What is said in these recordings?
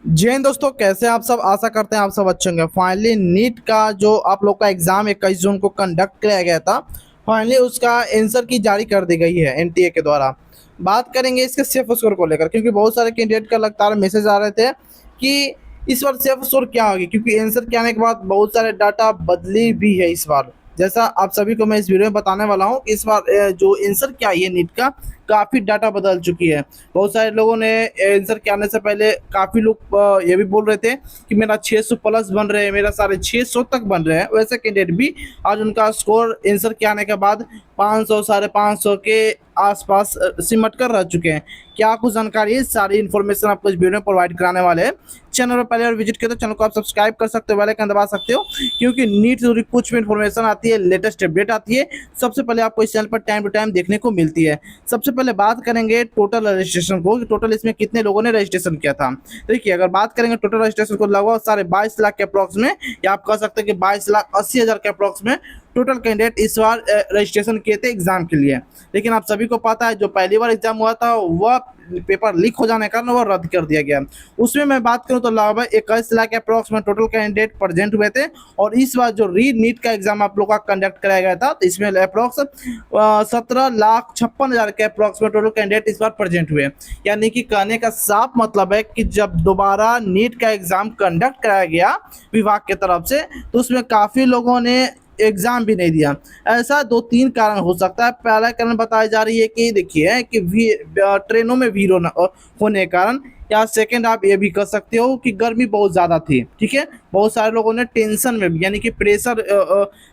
जय हिंद दोस्तों, कैसे हैं आप सब। आशा करते हैं आप सब अच्छे होंगे। फाइनली नीट का जो आप लोग का एग्जाम 21 जून को कंडक्ट किया गया था, फाइनली उसका आंसर की जारी कर दी गई है एनटीए के द्वारा। बात करेंगे इसके सेफ स्कोर को लेकर, क्योंकि बहुत सारे कैंडिडेट का लगातार मैसेज आ रहे थे कि इस बार सेफ स्कोर क्या होगी, क्योंकि आंसर के आने के बाद बहुत सारे डाटा बदली भी है इस बार। जैसा आप सभी को मैं इस वीडियो में बताने वाला हूँ कि इस बार जो आंसर क्या है नीट का, काफ़ी डाटा बदल चुकी है। बहुत सारे लोगों ने आंसर के आने से पहले काफ़ी लोग ये भी बोल रहे थे कि मेरा 600 प्लस बन रहे हैं, मेरा 650 तक बन रहे हैं। वैसे कैंडिडेट भी आज उनका स्कोर आंसर के आने के बाद 500 550 के आसपास सिमट कर रह चुके हैं। क्या कुछ जानकारी है, सारी इन्फॉर्मेशन आपको इस वीडियो में प्रोवाइड कराने वाले हैं। चैनल पर पहले और विजिट किया तो चैनल को आप सब्सक्राइब कर सकते हो, बेल आइकन दबा सकते हो, क्योंकि नीट से जुड़ी कुछ भी इन्फॉर्मेशन आती है, लेटेस्ट अपडेट आती है, सबसे पहले आपको इस चैनल पर टाइम टू टाइम देखने को मिलती है। सबसे पहले बात करेंगे टोटल रजिस्ट्रेशन को, टोटल इसमें कितने लोगों ने रजिस्ट्रेशन किया था। देखिए, अगर बात करेंगे टोटल रजिस्ट्रेशन को, लगभग 22.5 लाख के अप्रॉक्स में, या आप कह सकते हैं कि 22,80,000 के अप्रॉक्स में टोटल कैंडिडेट इस बार रजिस्ट्रेशन किए थे एग्जाम के लिए। लेकिन आप सभी को पता है, जो पहली बार एग्जाम हुआ था वह पेपर लीक हो जाने के कारण वह रद्द कर दिया गया। उसमें मैं बात करूं तो लगभग 21 लाख के अप्रॉक्स में टोटल कैंडिडेट प्रेजेंट हुए थे। और इस बार जो री नीट का एग्जाम आप लोग का कंडक्ट कराया गया था, तो इसमें अप्रॉक्स 17,56,000 के अप्रॉक्स में टोटल कैंडिडेट इस बार प्रेजेंट हुए। यानी कि कहने का साफ मतलब है कि जब दोबारा नीट का एग्जाम कंडक्ट कराया गया विभाग की तरफ से, तो उसमें काफ़ी लोगों ने एग्जाम भी नहीं दिया। ऐसा दो तीन कारण हो सकता है। पहला कारण बताई जा रही है कि देखिए कि ट्रेनों में भीड़ होने के कारण, या सेकंड आप ये भी कर सकते हो कि गर्मी बहुत ज़्यादा थी। ठीक है, बहुत सारे लोगों ने टेंशन में भी, यानी कि प्रेशर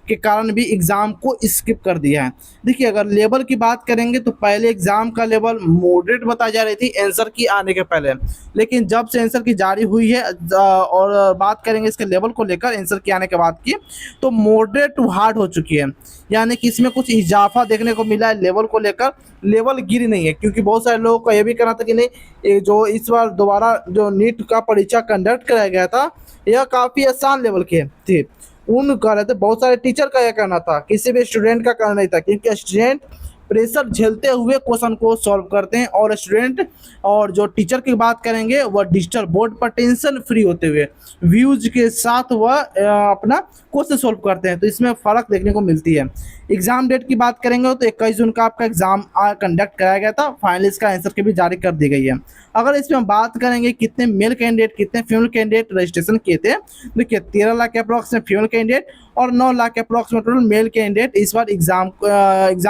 के कारण भी एग्ज़ाम को स्किप कर दिया है। देखिए, अगर लेवल की बात करेंगे तो पहले एग्ज़ाम का लेवल मॉडरेट बताई जा रही थी आंसर की आने के पहले, लेकिन जब से आंसर की जारी हुई है और बात करेंगे इसके लेवल को लेकर आंसर की आने के बाद की, तो मॉडरेट टू हार्ड हो चुकी है। यानी कि इसमें कुछ इजाफा देखने को मिला है लेवल को लेकर, लेवल गिरी नहीं है। क्योंकि बहुत सारे लोगों का यह भी कहना था कि नहीं, ये जो इस बार दोबारा जो नीट का परीक्षा कंडक्ट कराया गया था, यह काफ़ी आसान लेवल के थे। उन कह रहे थे, बहुत सारे टीचर का यह कहना था, किसी भी स्टूडेंट का कहना नहीं था, क्योंकि स्टूडेंट प्रेशर झेलते हुए क्वेश्चन को सॉल्व करते हैं, और स्टूडेंट और जो टीचर की बात करेंगे वह डिजिटल बोर्ड पर टेंशन फ्री होते हुए व्यूज के साथ वह अपना क्वेश्चन सॉल्व करते हैं। तो इसमें फ़र्क देखने को मिलती है। एग्जाम डेट की बात करेंगे तो 21 जून का आपका एग्जाम कंडक्ट कराया गया था। फाइनली इसका आंसर की भी जारी कर दी गई है। अगर इसमें हम बात करेंगे कितने मेल कैंडिडेट कितने फीमेल कैंडिडेट रजिस्ट्रेशन किए थे, देखिए 13 लाख के अप्रॉक्स में फीमेल कैंडिडेट और 9 लाख के अप्रॉक्स में टोटल मेल कैंडिडेट इस बार एग्जाम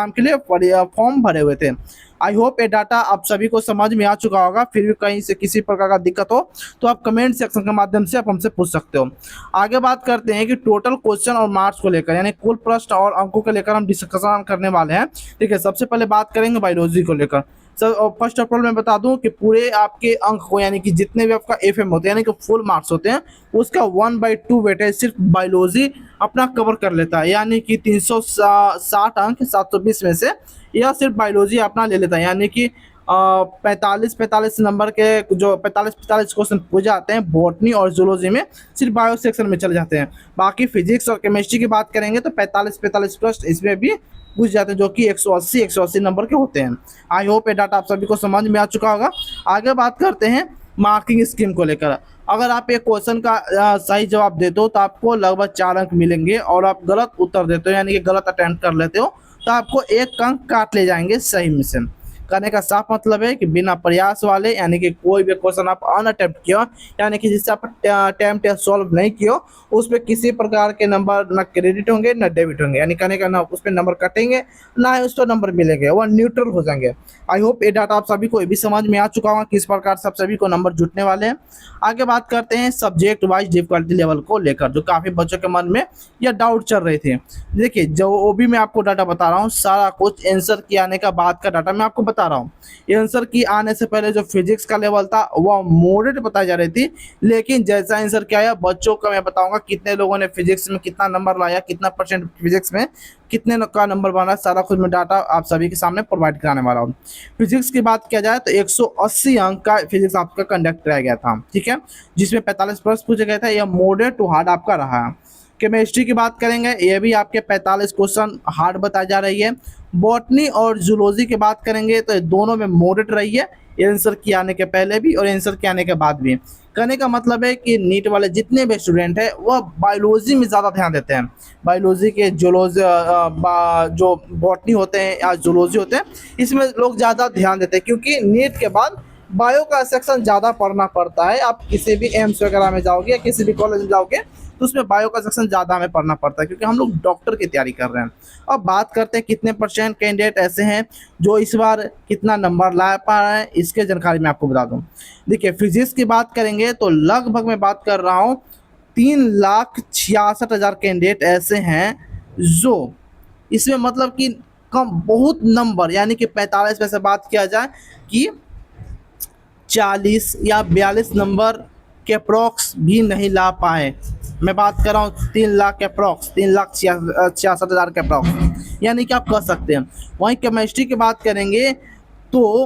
के लिए फॉर्म भरे हुए थे। आई होप ये डाटा आप सभी को समझ में आ चुका होगा। फिर भी कहीं से किसी प्रकार का दिक्कत हो तो आप कमेंट सेक्शन के माध्यम से आप हमसे पूछ सकते हो। आगे बात करते हैं कि टोटल क्वेश्चन और मार्क्स को लेकर, यानी कुल प्रश्न और अंकों को लेकर हम डिस्कशन करने वाले हैं। ठीक है, सबसे पहले बात करेंगे बायोलॉजी को लेकर। सर, फर्स्ट ऑफ ऑल मैं बता दूं कि पूरे आपके अंक को, यानी कि जितने भी आपका एफएम होते हैं, यानी कि फुल मार्क्स होते हैं, उसका 1/2 वेटेज सिर्फ बायोलॉजी अपना कवर कर लेता है। यानी कि 360 अंक 720 में से यह सिर्फ बायोलॉजी अपना ले लेता है। यानी कि 45 नंबर के जो 45 क्वेश्चन पूछे जाते हैं बॉटनी और जूलॉजी में, सिर्फ बायो सेक्शन में चले जाते हैं। बाकी फिजिक्स और केमिस्ट्री की बात करेंगे तो 45 प्रश्न इसमें भी पूछ जाते हैं, जो कि 180 नंबर के होते हैं। आई होप ये डाटा आप सभी को समझ में आ चुका होगा। आगे बात करते हैं मार्किंग स्कीम को लेकर। अगर आप एक क्वेश्चन का सही जवाब देते हो तो आपको लगभग 4 अंक मिलेंगे, और आप गलत उत्तर देते हो, यानी कि गलत अटेम्प्ट कर लेते हो, तो आपको 1 अंक काट ले जाएंगे सही में से। कहने का साफ मतलब है कि बिना प्रयास वाले, यानी कि कोई भी क्वेश्चन आप अनअटेम्प्ट किया, यानी कि जिससे आप अटेम्प्ट या सॉल्व नहीं किया, उस पर किसी प्रकार के नंबर ना क्रेडिट होंगे ना डेबिट होंगे। यानी कहने का ना उस पर नंबर कटेंगे ना ही उस पर नंबर मिलेंगे, वह न्यूट्रल हो जाएंगे। आई होप ये डाटा आप सभी को ये भी समझ में आ चुका होगा किस प्रकार से आप सभी को नंबर जुटने वाले हैं। आगे बात करते हैं सब्जेक्ट वाइज डिफिकल्टी लेवल को लेकर, जो काफ़ी बच्चों के मन में यह डाउट चल रहे थे। देखिए, जो वो भी मैं आपको डाटा बता रहा हूँ, सारा कुछ आंसर की आने का बाद का डाटा मैं आपको बता रहा हूँ। आंसर की आने से पहले जो फिजिक्स का लेवल था वह मॉडरेट बताई जा रही थी, लेकिन जैसा आंसर क्या आया बच्चों का मैं बताऊंगा कितने लोगों ने फिजिक्स में कितना नंबर लाया, कितना परसेंट फिजिक्स में कितने का नंबर बना, सारा कुछ मैं डाटा आप सभी के सामने प्रोवाइड कराने वाला हूँ। फिजिक्स की बात किया जाए तो 180 अंक का फिजिक्स आपका कंडक्ट कराया गया था। ठीक है, जिसमें 45 प्रश्न पूछे गए थे। यह मॉडरेट टू हार्ड आपका रहा। केमिस्ट्री की बात करेंगे, ये भी आपके 45 क्वेश्चन हार्ड बताई जा रही है। बॉटनी और जूलॉजी की बात करेंगे तो दोनों में मॉडरेट रही है, आंसर की आने के पहले भी और आंसर के आने के बाद भी। कहने का मतलब है कि नीट वाले जितने भी स्टूडेंट हैं वह बायोलॉजी में ज़्यादा ध्यान देते हैं। बायोलॉजी के जूलॉजी जो बॉटनी होते हैं या जूलॉजी होते हैं, इसमें लोग ज़्यादा ध्यान देते हैं, क्योंकि नीट के बाद बायो का सेक्शन ज़्यादा पढ़ना पड़ता है। आप किसी भी एम्स वगैरह में जाओगे या किसी भी कॉलेज में जाओगे तो उसमें बायो का सेक्शन ज़्यादा हमें पढ़ना पड़ता है, क्योंकि हम लोग डॉक्टर की तैयारी कर रहे हैं। अब बात करते हैं कितने परसेंट कैंडिडेट ऐसे हैं जो इस बार कितना नंबर ला पा रहे हैं, इसके जानकारी मैं आपको बता दूं। देखिए, फिजिक्स की बात करेंगे तो लगभग मैं बात कर रहा हूँ 3,66,000 कैंडिडेट ऐसे हैं जो इसमें मतलब कि कम बहुत नंबर, यानी कि 45 में से बात किया जाए कि 40 या 42 नंबर के अप्रॉक्स भी नहीं ला पाए। मैं बात कर रहा हूँ 3 लाख के अप्रॉक्स, 3,66,000 के अप्रॉक्स, यानी कि आप कह सकते हैं। वहीं केमिस्ट्री की बात करेंगे तो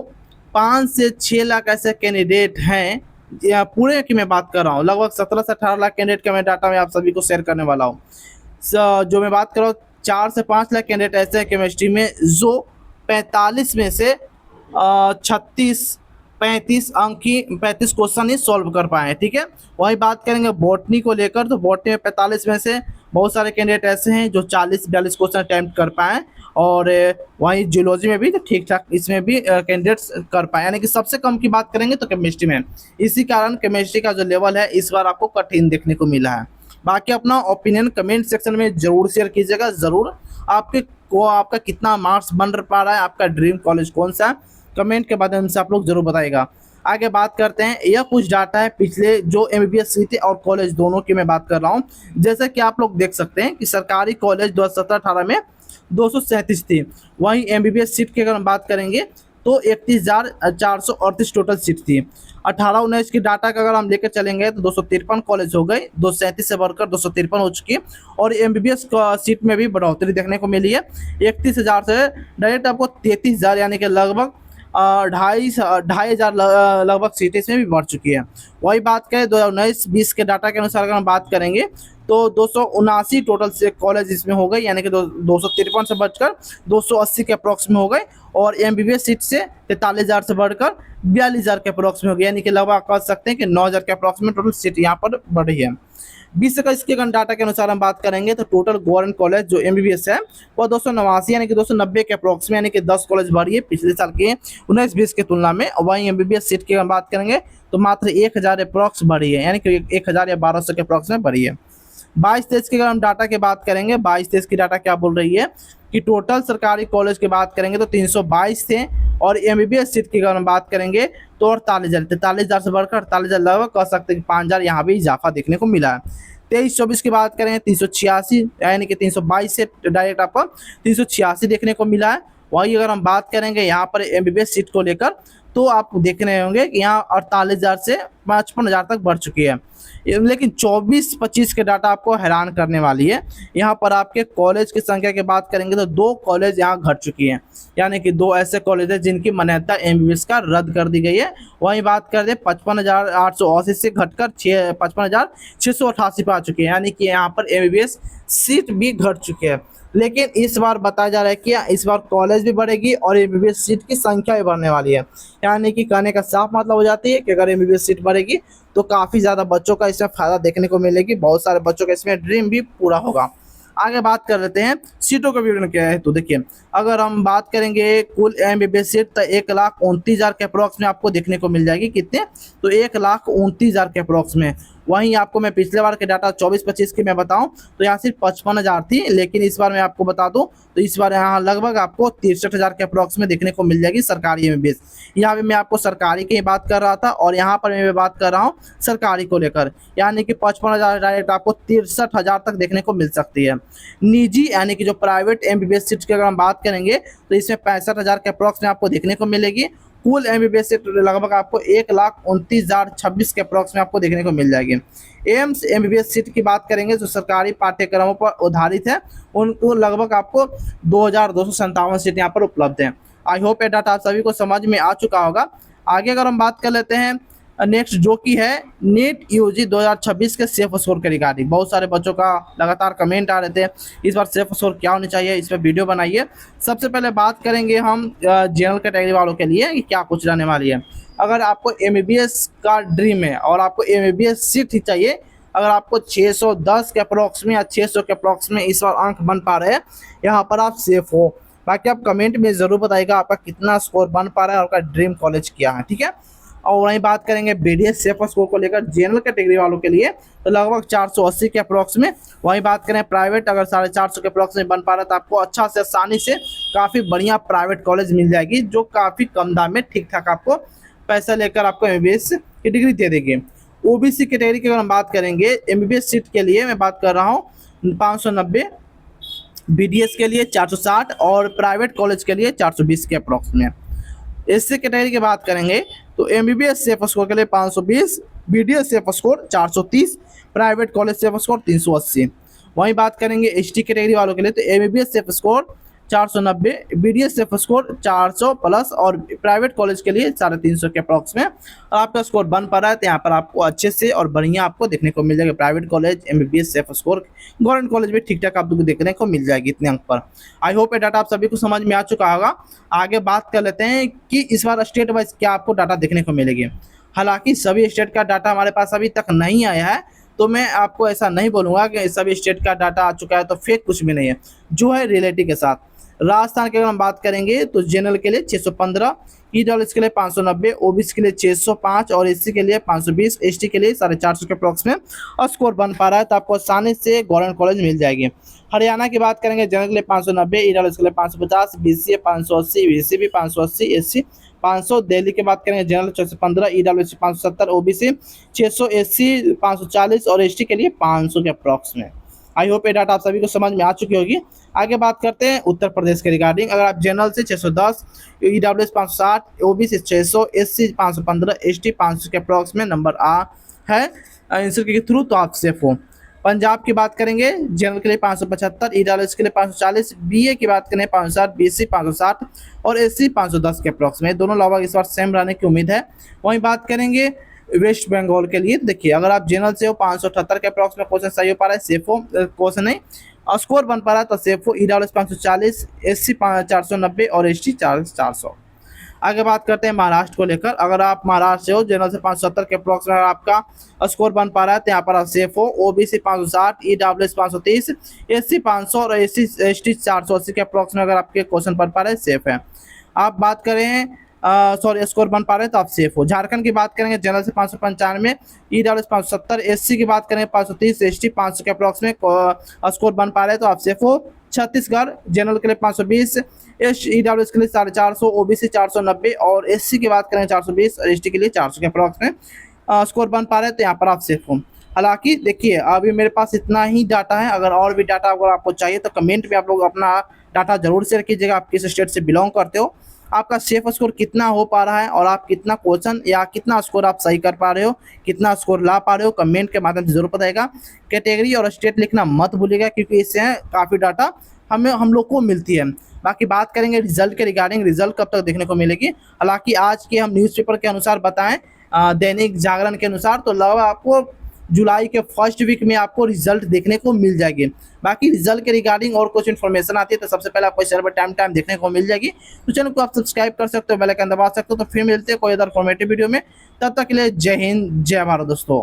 5 से 6 लाख ऐसे कैंडिडेट हैं, या पूरे की मैं बात कर रहा हूँ, लगभग 17 से 18 लाख कैंडिडेट का मैं डाटा मैं आप सभी को शेयर करने वाला हूँ। जो मैं बात कर रहा हूँ 4 से 5 लाख कैंडिडेट ऐसे हैं केमिस्ट्री में जो 45 में से 35 क्वेश्चन ही सॉल्व कर पाए हैं, ठीक है। वही बात करेंगे बॉटनी को लेकर, तो बॉटनी में 45 में से बहुत सारे कैंडिडेट ऐसे हैं जो 40-42 क्वेश्चन अटैम्प्ट कर पाए, और वहीं जियोलॉजी में भी तो ठीक ठाक इसमें भी कैंडिडेट्स कर पाए, यानी कि सबसे कम की बात करेंगे तो केमिस्ट्री में। इसी कारण केमिस्ट्री का जो लेवल है इस बार आपको कठिन देखने को मिला है। बाकी अपना ओपिनियन कमेंट सेक्शन में ज़रूर शेयर कीजिएगा। ज़रूर आपका कितना मार्क्स बन पा रहा है, आपका ड्रीम कॉलेज कौन सा है, कमेंट के माध्यम से आप लोग जरूर बताइएगा। आगे बात करते हैं, यह कुछ डाटा है पिछले जो एमबीबीएस सीटें और कॉलेज दोनों की मैं बात कर रहा हूँ। जैसे कि आप लोग देख सकते हैं कि सरकारी कॉलेज 2017-18 में 237 थी। वहीं एमबीबीएस सीट की अगर हम बात करेंगे तो 31,438 टोटल सीट थी। 18-19 की डाटा का अगर हम लेकर चलेंगे तो 253 कॉलेज हो गए, 237 से बढ़कर 253 हो चुकी है। और एमबीबीएस सीट में भी बढ़ोतरी देखने को मिली है, 31,000 से डायरेक्ट आपको 33,000, यानी कि लगभग 2,500 लगभग सीटें इसमें भी बढ़ चुकी है। वही बात करें 2019-20 के डाटा के अनुसार अगर हम बात करेंगे तो 279 टोटल से कॉलेज इसमें हो गए, यानी कि 253 से बढ़कर 280 के अप्रॉक्स में हो गए। और एमबीबीएस सीट से 43,000 से बढ़कर 42,000 के अप्रॉक्स में हो गए, यानी कि लगभग कह सकते हैं कि 9,000 के अप्रॉक्स में टोटल सीट यहाँ पर बढ़ी है। 20 का इसके डाटा के अनुसार हम बात करेंगे तो टोटल गवर्नमेंट कॉलेज जो एमबीबीएस है वो 289, यानी कि 290 के अप्रॉक्स में, यानी कि 10 कॉलेज बढ़ी है पिछले साल के 19-20 की तुलना में। वहीं एमबीबीएस सीट की हम बात करेंगे तो मात्र 1,000 अप्रॉक्स बढ़ी है, यानी कि 1,000 या 1,200 के अप्रॉक्स में बढ़ी है। 22-23 की अगर हम डाटा की बात करेंगे, 22-23 की डाटा क्या बोल रही है कि टोटल सरकारी कॉलेज की बात करेंगे तो 322 थे, और एमबीबीएस सीट की अगर हम बात करेंगे तो 43,000 से बढ़कर 48,000, लगभग कह सकते हैं कि 5,000 यहाँ भी इजाफा देखने को मिला है। 23-24 की बात करें 386, यानी कि 322 से डायरेक्ट आपको 386 देखने को मिला है। वही अगर हम बात करेंगे यहाँ पर एमबीबीएस सीट को लेकर तो आप देख रहे होंगे कि यहाँ 48,000 से 55,000 तक बढ़ चुकी है। लेकिन 24-25 के डाटा आपको हैरान करने वाली है। यहाँ पर आपके कॉलेज की संख्या की बात करेंगे तो 2 कॉलेज यहाँ घट चुकी हैं, यानी कि 2 ऐसे कॉलेज हैं जिनकी मान्यता एमबीबीएस का रद्द कर दी गई है। वहीं बात कर दे 55,880 से घटकर 55,688 पर आ चुकी है, यानी कि यहाँ पर एमबीबीएस सीट भी घट चुकी है। लेकिन इस बार बताया जा रहा है कि इस बार कॉलेज भी बढ़ेगी और एमबीबीएस सीट की संख्या भी बढ़ने वाली है, यानी कि कहने का साफ मतलब हो जाती है कि अगर एमबीबीएस सीट बढ़ेगी तो काफ़ी ज़्यादा बच्चों का इसमें फ़ायदा देखने को मिलेगी, बहुत सारे बच्चों का इसमें ड्रीम भी पूरा होगा। आगे बात कर लेते हैं सीटों का विवरण क्या है। तो देखिए, अगर हम बात करेंगे कुल एमबीबीएस सीट तो 1,29,000 के अप्रॉक्स में आपको देखने को मिल जाएगी। कितने? तो 1,29,000 के अप्रॉक्स में। वहीं आपको मैं पिछले बार के डाटा 24-25 की मैं बताऊं तो यहाँ सिर्फ 55,000 थी, लेकिन इस बार मैं आपको बता दूं तो इस बार यहाँ लगभग आपको 63,000 के अप्रॉक्स में देखने को मिल जाएगी सरकारी एमबीबीएस। यहाँ पे मैं आपको सरकारी की बात कर रहा था और यहाँ पर मैं बात कर रहा हूँ सरकारी को लेकर, यानी कि 55,000 डायरेक्ट आपको 63,000 तक देखने को मिल सकती है। निजी यानी कि जो प्राइवेट एमबीबीएस सीट की अगर हम बात करेंगे तो इसमें 65,000 के अप्रॉक्स में आपको देखने को मिलेगी। कुल एमबीबीएस सीट लगभग आपको 1,29,026 के अप्रॉक्स में आपको देखने को मिल जाएगी। एम्स एमबीबीएस सीट की बात करेंगे जो सरकारी पाठ्यक्रमों पर आधारित है, उनको लगभग आपको 2,257 सीट यहाँ पर उपलब्ध है। आई होप ये डाटा आप सभी को समझ में आ चुका होगा। आगे अगर हम बात कर लेते हैं नेक्स्ट जो कि है नीट यूजी 2026 के सेफ स्कोर के रिगार्डिंग बहुत सारे बच्चों का लगातार कमेंट आ रहे थे इस बार सेफ स्कोर क्या होनी चाहिए, इस पर वीडियो बनाइए। सबसे पहले बात करेंगे हम जनरल कैटेगरी वालों के लिए कि क्या कुछ रहने वाली है। अगर आपको एमबीबीएस का ड्रीम है और आपको एमबीबीएस सीट ही चाहिए, अगर आपको 610 के अप्रॉक्स में या 600 के अप्रॉक्स में इस बार अंक बन पा रहे हैं, यहाँ पर आप सेफ हो। बाकी आप कमेंट में ज़रूर बताइएगा आपका कितना स्कोर बन पा रहा है और आपका ड्रीम कॉलेज क्या है, ठीक है। और वहीं बात करेंगे बीडीएस सेफ स्कोर को लेकर जनरल कैटेगरी वालों के लिए तो लगभग 480 के अप्रॉक्स में। वहीं बात करें प्राइवेट, अगर 450 के अप्रॉक्स में बन पा रहा है तो आपको अच्छा से आसानी से काफ़ी बढ़िया प्राइवेट कॉलेज मिल जाएगी जो काफ़ी कम दाम में ठीक ठाक आपको पैसा लेकर आपको एमबीबीएस की डिग्री दे देगी। ओबीसी कैटेगरी की अगर हम बात करेंगे एमबीबीएस सीट के लिए मैं बात कर रहा हूँ 590, बीडीएस के लिए 460 और प्राइवेट कॉलेज के लिए 420 के अप्रॉक्स में। एससी कैटेगरी की बात करेंगे तो एमबीबीएस सेफ स्कोर के लिए 520, BDS safe score 430, private college safe score 380। वहीं बात करेंगे एसटी कैटेगरी वालों के लिए तो MBBS safe score 490, BDS safe score 400 plus और प्राइवेट कॉलेज के लिए 350 के अप्रॉक्स में आपका स्कोर बन पा रहा है। तो यहाँ पर आपको अच्छे से और बढ़िया आपको देखने को मिल जाएगा private college MBBS safe score. Government college में ठीक ठाक आपको देखने को मिल जाएगी इतने अंक पर। आई होप ये डाटा आप सभी को समझ में आ चुका होगा। आगे बात कर लेते हैं कि इस बार स्टेट वाइज क्या आपको डाटा देखने को मिलेगी। हालांकि सभी स्टेट का डाटा हमारे पास अभी तक नहीं आया है, तो मैं आपको ऐसा नहीं बोलूँगा कि सभी स्टेट का डाटा आ चुका है तो फेक कुछ भी नहीं है, जो है रियलिटी के साथ। राजस्थान की अगर हम बात करेंगे तो जनरल के लिए 615, ईडब्ल्यूएस के लिए 590, ओबीसी के लिए 605 और एससी के लिए 520, एसटी के लिए 450 के अप्रॉक्स में और स्कोर बन पा रहा है तो आपको आसानी से गवर्नमेंट कॉलेज मिल जाएगी। हरियाणा की बात करेंगे जनरल के लिए 590, ईडब्ल्यूएस के लिए 550, बीसीए 580, बीसीबी 580, एससी 500। दिल्ली की बात करेंगे जनरल 615, ईडब्ल्यूएस 570, ओबीसी 600, एससी 540 और एसटी के लिए 500 के अप्रॉक्स में। आई होप ये डाटा आप सभी को समझ में आ चुकी होगी। आगे बात करते हैं उत्तर प्रदेश के रिगार्डिंग। अगर आप जनरल से 610, ईडब्ल्यूएस 560, ओबीसी 600, एससी 515, एसटी 500 के अप्रॉक्स में नंबर आ है आंसर के थ्रू तो आप सेफ हो। पंजाब की बात करेंगे जनरल के लिए 575, ईडब्ल्यूएस के लिए 540, बीए की बात करें 560, बीसी 560 और एससी 510 के अप्रॉक्स में। दोनों लगभग इस बार सेम रहने की उम्मीद है। वहीं बात करेंगे वेस्ट बंगाल के लिए, देखिए अगर आप जनरल से हो 578 के अप्रॉक्स में क्वेश्चन सही हो पा रहा है सेफ हो, क्वेश्चन नहीं स्कोर बन पा रहा है तो सेफ हो। ईडब्ल्यूएस 540, एससी 490 और एसटी 400। आगे बात करते हैं महाराष्ट्र को लेकर। अगर आप महाराष्ट्र से हो जनरल से 570 के अप्रॉक्स में आपका स्कोर बन पा रहा है तो यहाँ पर आप सेफ हो। ओबीसी 560, ईडब्ल्यूएस 530, एससी 500 और एसटी 480 के अप्रॉक्स में अगर आपके क्वेश्चन बन पा रहे हैं सेफ है। आप बात करें सॉरी स्कोर बन पा रहे हैं तो आप सेफ हो। झारखंड की बात करेंगे जनरल से 595, ईडब्ल्यूएस 570, एससी की बात करें 530, एसटी 500 के अप्रॉक्स में स्कोर बन पा रहे हैं तो आप सेफ हो। छत्तीसगढ़ जनरल के लिए 520, ईडब्ल्यूएस के लिए 450, ओबीसी 490 और एससी की बात करें 420 और एसटी के लिए 400 के अप्रॉक्स में स्कोर बन पा रहे हैं तो यहाँ पर आप सेफ हो। हालांकि देखिए अभी मेरे पास इतना ही डाटा है, अगर और भी डाटा अगर आपको चाहिए तो कमेंट में आप लोग अपना डाटा जरूर शेयर कीजिएगा। आप किस स्टेट से बिलोंग करते हो, आपका सेफ स्कोर कितना हो पा रहा है और आप कितना क्वेश्चन या कितना स्कोर आप सही कर पा रहे हो, कितना स्कोर ला पा रहे हो, कमेंट के माध्यम से जरूर बताएगा। कैटेगरी और स्टेट लिखना मत भूलिएगा क्योंकि इससे काफ़ी डाटा हम लोग को मिलती है। बाकी बात करेंगे रिजल्ट के रिगार्डिंग, रिजल्ट कब तक देखने को मिलेगी। हालांकि आज के हम न्यूज़पेपर के अनुसार बताएं, दैनिक जागरण के अनुसार तो लगभग आपको जुलाई के फर्स्ट वीक में आपको रिजल्ट देखने को मिल जाएगी। बाकी रिजल्ट के रिगार्डिंग और कुछ इन्फॉर्मेशन आती है तो सबसे पहले आपको चैनल पर टाइम देखने को मिल जाएगी। तो चैनल को आप सब्सक्राइब कर सकते हो, बेल आइकन दबा सकते हो। तो फिर मिलते हैं कोई अदर इन्फॉर्मेटिव वीडियो में, तब तक के लिए जय हिंद जय भारत दोस्तों।